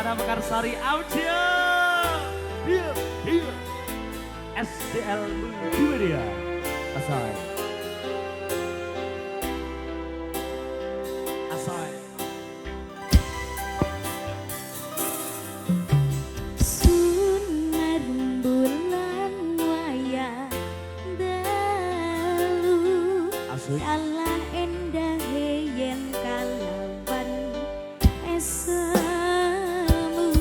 Ada Mekarsari Audio. Here. SCL Multimedia. Asai. Sunar bulan wayah dalu. Salah endah yen kalawan esemu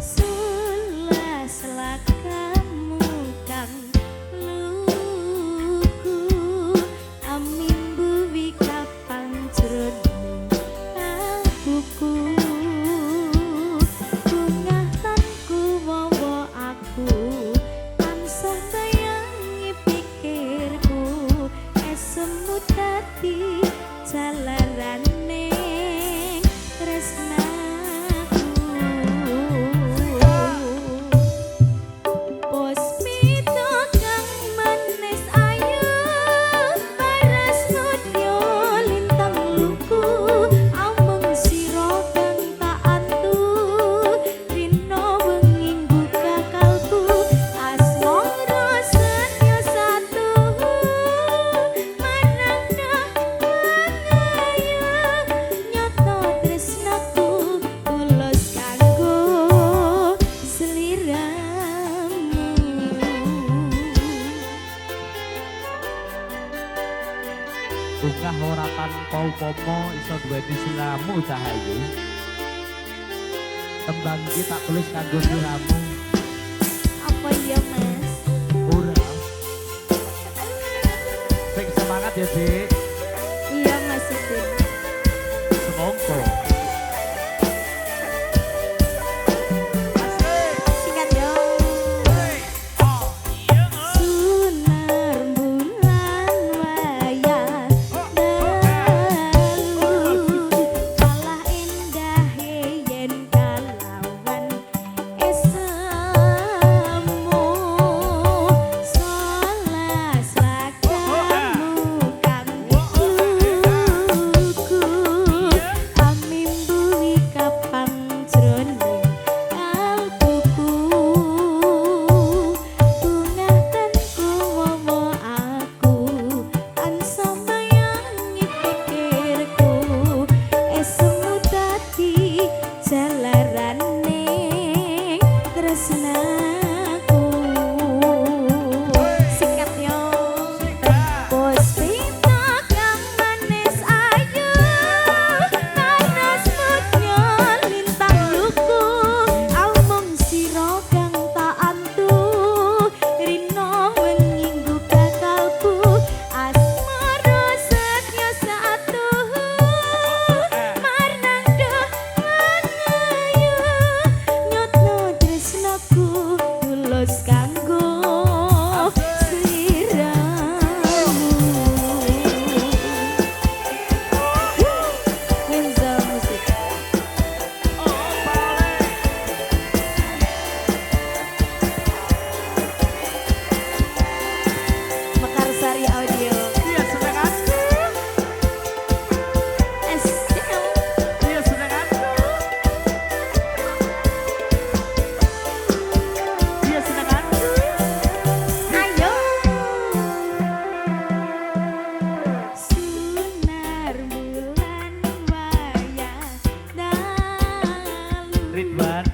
sulah kamu kang luku amin buwi kapang jroning buku bungah tanku wawa aku tansah bayangi pikirku esemu dadi jalarane tresnaku pos pito kang manis ayu paras nudyo lintang luku amung sira kang tak antu rino wenging buka kalbu asmara sanya satu marang ayu nyoto tresnaku tulus kanggo sliramu. Bungah ora tanpa upama iso duweni sliramu cahayu. Tembang iki tak tulis kanggo sliramu. Apa iya mas? Ora. Sing semangat ya, Dik. Iya mas itu. Semongko. Singkat dong. Sunar bulan wayah dalu kalah endah yen kalawan esemu solas lakamu kang luku amin buwi kapang jroning kalbuku bungah tanku wawa aku tansah bayangi pikirku esemu dadi jalarane tresnaku singkat yo bos pito kang manis ayu panas mutnya lintang luku amung sira kang tak antu rino wenging buka kalbu asmara setya satu marnang ayu nyotno tresnaku tulus kanggo sliramu. Wenzel musik. Mekarsari Audio. Iya senenganku. SCL. Iya senenganku. Iya senenganku. Ayo. Sunar bulan wayah dalu. Ridwan.